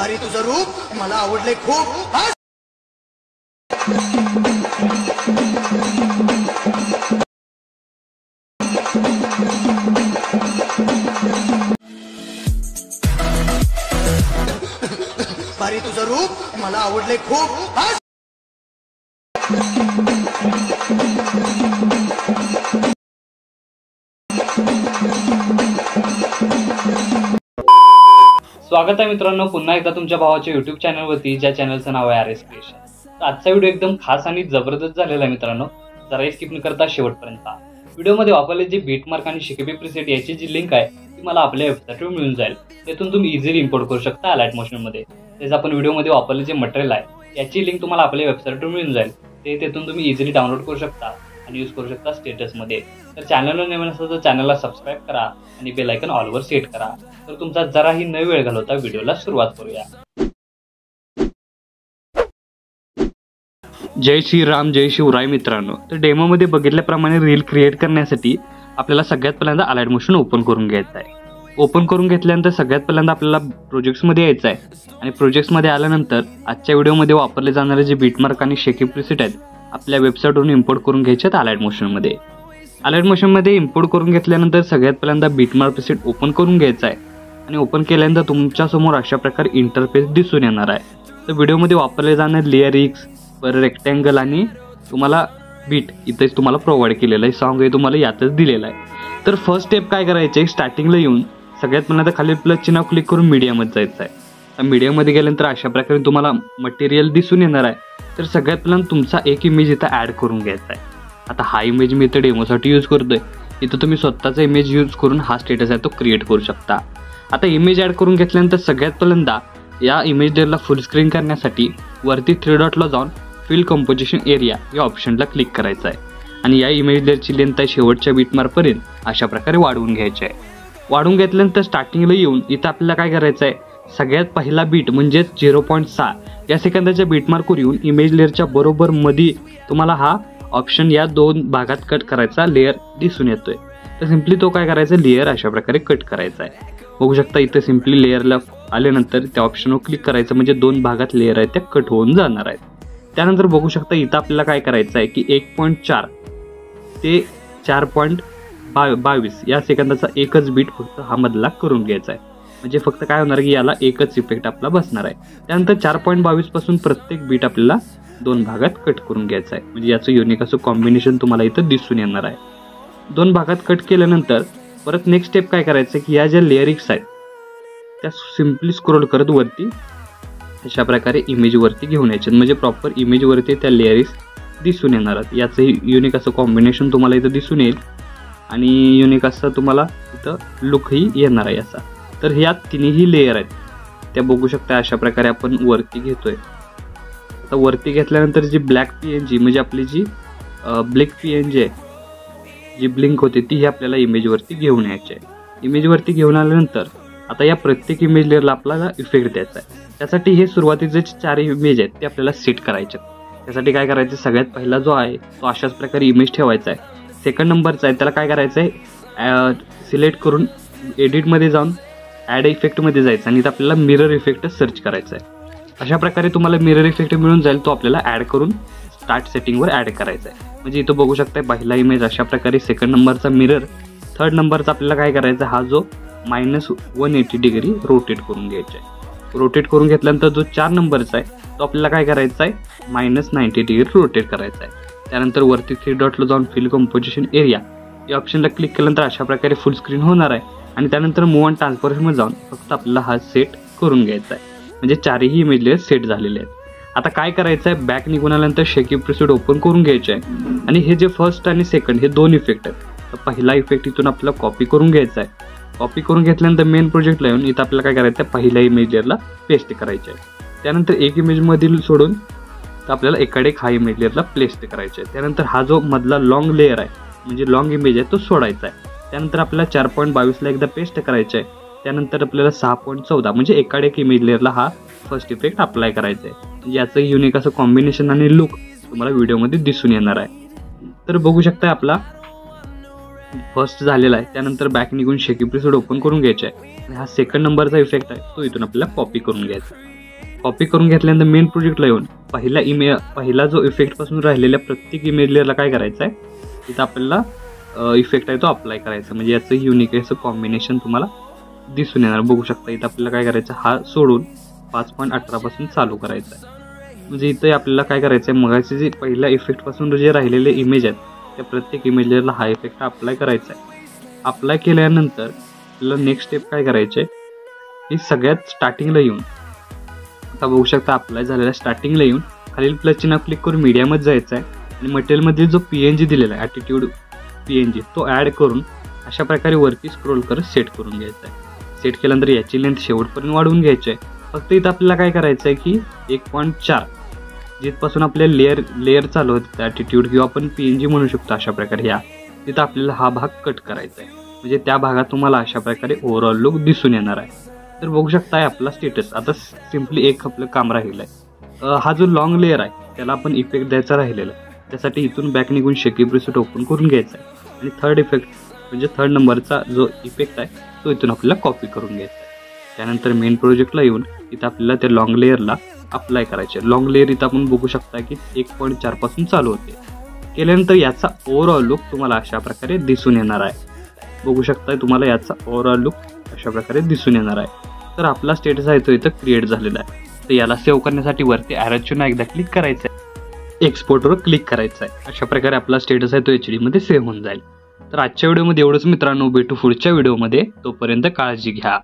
भारी तुझं रूप मला आवडले खूप। भारी तुझं रूप मला आवडले खूप। स्वागत आहे मित्रांनो पुन्हा एकदा तुमच्या भावाच्या YouTube चॅनलवरती, ज्या चॅनलचं नाव आहे RS क्रिएशन। तर आजचा व्हिडिओ एकदम खास आणि जबरदस्त झालेला आहे मित्रांनो, जरा स्किप न करता शेवटपर्यंत। व्हिडिओमध्ये वापरले जे बीटमार्क आणि शेकेपी प्रीसेट याची जी लिंक आहे ती मला आपल्या वेबसाईटवर मिळून जाईल। त्यातून तुम्ही इझिली इम्पोर्ट करू शकता अलाइट मोशन मध्ये। तेच आपण व्हिडिओमध्ये वापरले जे मटेरियल आहे याची लिंक तुम्हाला आपल्या वेबसाईटवर मिळून जाईल। तेथून तुम्ही इझिली डाउनलोड करू शकता आणि यूज करू शकता स्टेटस मध्ये। तर चॅनलवर नवीन असेल तर चॅनलला सबस्क्राइब करा आणि बेल आयकॉन ऑल वर सेट करा। तर तुमचा जराही न वेळ घालवता व्हिडिओला सुरुवात करूया। जय श्रीराम जय शिवराय मित्रांनो, तर डेमो मध्ये बघितल्याप्रमाणे रील क्रिएट करण्यासाठी आपल्याला सगळ्यात पहिल्यांदा अलाइट मोशन ओपन करून घ्यायचं आहे। ओपन करून घेतल्यानंतर सगळ्यात पहिल्यांदा आपल्याला प्रोजेक्ट्स मध्ये यायचं आहे आणि प्रोजेक्ट्स मध्ये आल्यानंतर आजच्या व्हिडिओमध्ये वापरले जाणारे जे बीटमार्क आणि शेकी प्रीसेट आहेत आपल्या वेबसाईटवरून इम्पोर्ट करून घ्यायचे आहेत अलाइट मोशन मध्ये। अलाइट मोशन मध्ये इम्पोर्ट करून घेतल्यानंतर सगळ्यात पहिल्यांदा बीटमार्क प्रीसेट ओपन करून घ्यायचा आहे आणि ओपन केल्यानंतर तुमच्या समोर अशा प्रकारे इंटरफेस दिसून येणार आहे। तर व्हिडिओमध्ये वापरले जाणारे लेयर एक्स पर रेक्टँगल आणि तुम्हाला बीट इथेच तुम्हाला प्रोव्हाइड केलेलं आहे, सॉन्ग हे तुम्हाला यातच दिलेलं आहे। तर फर्स्ट स्टेप काय करायचे, स्टार्टिंगला येऊन सगळ्यात पहिल्यांदा खाली प्लस चिन्ह क्लिक करून मीडियामध्ये जायचं आहे। तर मीडियामध्ये गेल्यानंतर अशा प्रकारे तुम्हाला मटेरियल दिसून येणार आहे। तर सगळ्यात पहिल्यांदा तुमचा एक इमेज इथं ॲड करून घ्यायचा आहे। आता हा इमेज मी इथं डेमोसाठी यूज करतोय, इथं तुम्ही स्वतःचा इमेज यूज करून हा स्टेटस आहे तो क्रिएट करू शकता। आता इमेज ॲड करून घेतल्यानंतर सगळ्यात पहिल्यांदा या इमेज लेअरला फुल स्क्रीन करण्यासाठी वरती 3 डॉटला जाऊन फिल कंपोजिशन एरिया या ऑप्शनला क्लिक करायचं आहे आणि या इमेज लेअरची लेंथ आहे शेवटच्या बीटमार्कपर्यंत अशा प्रकारे वाढवून घ्यायची आहे। वाढवून घेतल्यानंतर स्टार्टिंगला येऊन इथं आपल्याला काय करायचं आहे, सगळ्यात पहिला बीट म्हणजेच 0.6 या सेकंदाच्या बीटमार्कवर येऊन इमेज लेअरच्या बरोबर मध्ये तुम्हाला हा ऑप्शन या 2 भागात कट करायचा लेअर दिसून येतोय। तर सिम्पली तो काय करायचा, लेअर अशा प्रकारे कट करायचा आहे। बघू शकता इथं सिम्पली लेअरला आल्यानंतर त्या ऑप्शनवर क्लिक करायचं म्हणजे 2 भागात लेअर आहेत त्या कट होऊन जाणार आहेत। त्यानंतर बघू शकता इथं आपल्याला काय करायचं आहे की 1.4 ते 4.22 या सेकंदाचा एकच बीट फक्त हा मधला करून घ्यायचा आहे। म्हणजे फक्त काय होणार की याला एकच इफेक्ट आपला बसणार आहे। त्यानंतर 4.22 पासून प्रत्येक बीट आपल्याला 2 भागात कट करून घ्यायचा आहे। म्हणजे याचं युनिक असं कॉम्बिनेशन तुम्हाला इथं दिसून येणार आहे। 2 भागात कट केल्यानंतर परत नेक्स्ट स्टेप काय करायचं की या ज्या लेअरिक्स आहेत त्या सिम्पली स्क्रोल करत वरती अशा प्रकारे इमेज वरती घेऊन यायचे, म्हणजे प्रॉपर इमेज वरती त्या लेअरिक्स दिसून येणार आहेत। याचंही युनिक असं कॉम्बिनेशन तुम्हाला इथं दिसून येईल आणि युनिक असं तुम्हाला इथं लुकही येणार आहे असा। तर ह्या तिन्ही लेअर आहेत त्या बघू शकता अशा प्रकारे आपण वरती घेतोय। आता वरती घेतल्यानंतर जी ब्लॅक PNG म्हणजे आपली जी ब्लॅक PNG आहे जी ब्लिंक होते ती आपल्याला इमेज वरती घेऊन यायची आहे। इमेज वरती घेऊन आल्यानंतर आता या प्रत्येक इमेज लेअरला आपल्याला इफेक्ट द्यायचा आहे। त्यासाठी हे सुरुवातीचे 4 इमेज आहेत ते आपल्याला सेट करायचे। त्यासाठी काय करायचं, सगळ्यात पहिला जो आहे तो अशाच प्रकारे इमेज ठेवायचा आहे। सेकंड नंबरचा आहे त्याला काय करायचं आहे, सिलेक्ट करून एडिटमध्ये जाऊन ॲड इफेक्टमध्ये जायचं आणि इथं आपल्याला मिरर इफेक्ट सर्च करायचा आहे। अशा प्रकारे तुम्हाला मिरर इफेक्ट मिळून जाईल, तो आपल्याला ॲड करून स्टार्ट सेटिंगवर ॲड करायचा आहे। म्हणजे इथं बघू शकता पहिला इमेज अशा प्रकारे, सेकंड नंबरचा मिरर, थर्ड नंबरचा आपल्याला काय करायचं हा जो -180 डिग्री रोटेट करून घ्यायचा आहे। रोटेट करून घेतल्यानंतर जो 4 नंबरचा आहे तो आपल्याला काय करायचा आहे -90 डिग्री रोटेट करायचा आहे। त्यानंतर वरती 3 डॉटला जाऊन फिल कंपोजिशन एरिया या ऑप्शनला क्लिक केल्यानंतर अशा प्रकारे फुल स्क्रीन होणार आहे आणि त्यानंतर मूव्ह अँड ट्रान्सफॉर्मेशनमध्ये जाऊन फक्त आपल्याला हा सेट करून घ्यायचा आहे। म्हणजे 4ही इमेज लेअर सेट झालेले आहेत। आता काय करायचं आहे, बॅक निघून आल्यानंतर शेकी प्रीसेट ओपन करून घ्यायचे आहे आणि हे जे फर्स्ट आणि सेकंड हे 2 इफेक्ट आहेत, तर पहिला इफेक्ट इथून आपल्याला कॉपी करून घ्यायचा आहे। कॉपी करून घेतल्यानंतर मेन प्रोजेक्टला येऊन इथं आपल्याला काय करायचं आहे, पहिल्या इमेज लेअरला पेस्ट करायचे आहे। त्यानंतर एक इमेज मधील सोडून तर आपल्याला एकाडे हा इमेज लेअरला प्लेस करायचे आहे। त्यानंतर हा जो मधला लॉंग लेअर आहे म्हणजे लॉंग इमेज आहे तो सोडायचा आहे। त्यानंतर आपल्याला 4.22 एकदा पेस्ट करायचे आहे। त्यानंतर आपल्याला 6.14 म्हणजे एकाडे एक इमेज लेअरला हा फर्स्ट इफेक्ट अप्लाय करायचा आहे। म्हणजे याचं युनिक असं कॉम्बिनेशन आणि लुक तुम्हाला व्हिडिओमध्ये दिसून येणार आहे। तर बघू शकता आपला फर्स्ट झालेला आहे। त्यानंतर बॅक निघून शेकी प्रीसेट ओपन करून घ्यायचा आहे आणि हा सेकंड नंबरचा इफेक्ट आहे तो इथून आपल्याला कॉपी करून घ्यायचा आहे। कॉपी करून घेतल्यानंतर मेन प्रोजेक्टला येऊन पहिला जो इफेक्ट पासून राहिलेल्या प्रत्येक इमेज लेअरला काय करायचं आहे, तिथं आपल्याला इफेक्ट आहे तो अप्लाय करायचा. म्हणजे याचं युनिक असं कॉम्बिनेशन तुम्हाला दिसून येणार. बघू शकता इथं आपल्याला काय करायचं, हा सोडून 5.18 पासून चालू करायचा आहे. म्हणजे इथं आपल्याला काय करायचं आहे, मगाचे जे पहिल्या इफेक्ट पासून जे राहिलेले इमेज आहेत त्या प्रत्येक इमेज लेअरला हा इफेक्ट अप्लाय करायचा आहे. अप्लाय केल्यानंतर आपल्याला नेक्स्ट स्टेप काय करायचे की सगळ्यात स्टार्टिंगला येऊन, आता बघू शकता अप्लाय झालेला स्टार्टिंगला येऊन खालील प्लस चिन्ह क्लिक करून मीडियामध्ये जायचं आहे आणि मटेरियलमध्ये जो PNG दिलेला आहे ॲटिट्यूड PNG तो ॲड करून अशा प्रकारे वरती स्क्रोल करत सेट करून घ्यायचा आहे. सेट केल्यानंतर याची लेंथ शेवटपर्यंत वाढवून घ्यायची आहे. फक्त इथं आपल्याला काय करायचं आहे की 1.4 जिथपासून आपल्या लेअर चालू होते ॲटिट्यूड किंवा आपण PNG म्हणू शकतो अशा प्रकारे ह्या तिथं आपल्याला हा भाग कट करायचा आहे. म्हणजे त्या भागात तुम्हाला अशा प्रकारे ओव्हरऑल लुक दिसून येणार आहे. तर बघू शकता आपला स्टेटस. आता सिम्पली एक आपलं काम राहिलं आहे. हा जो लॉंग लेअर आहे त्याला आपण इफेक्ट द्यायचा राहिलेला आहे. त्यासाठी इथून बॅक निघून शेकी प्रीसेट ओपन करून घ्यायचा आहे आणि थर्ड इफेक्ट म्हणजे थर्ड नंबरचा जो इफेक्ट आहे तो इथून आपल्याला कॉपी करून घ्यायचा आहे. त्यानंतर मेन प्रोजेक्टला येऊन इथं आपल्याला त्या लॉंग लेअरला अप्लाय करायचे. लॉंग लेअर इथं आपण बघू शकता की 1.4 पासून चालू होते. केल्यानंतर याचा ओव्हरऑल लुक तुम्हाला अशा प्रकारे दिसून येणार आहे. बघू शकता तुम्हाला याचा ओव्हरऑल लुक अशा प्रकारे दिसून येणार आहे. तर आपला स्टेटस आहे तो इथं क्रिएट झालेला आहे. तर याला सेव्ह करण्यासाठी वरती ॲरोची एकदा क्लिक करायचं आहे, एक्सपोर्टवर क्लिक करायचं आहे. अशा प्रकारे आपला स्टेटस आहे तो HD मध्ये सेव्ह होऊन जाईल. तर आजच्या व्हिडिओमध्ये एवढंच मित्रांनो. भेटू पुढच्या व्हिडिओमध्ये. तोपर्यंत काळजी घ्या.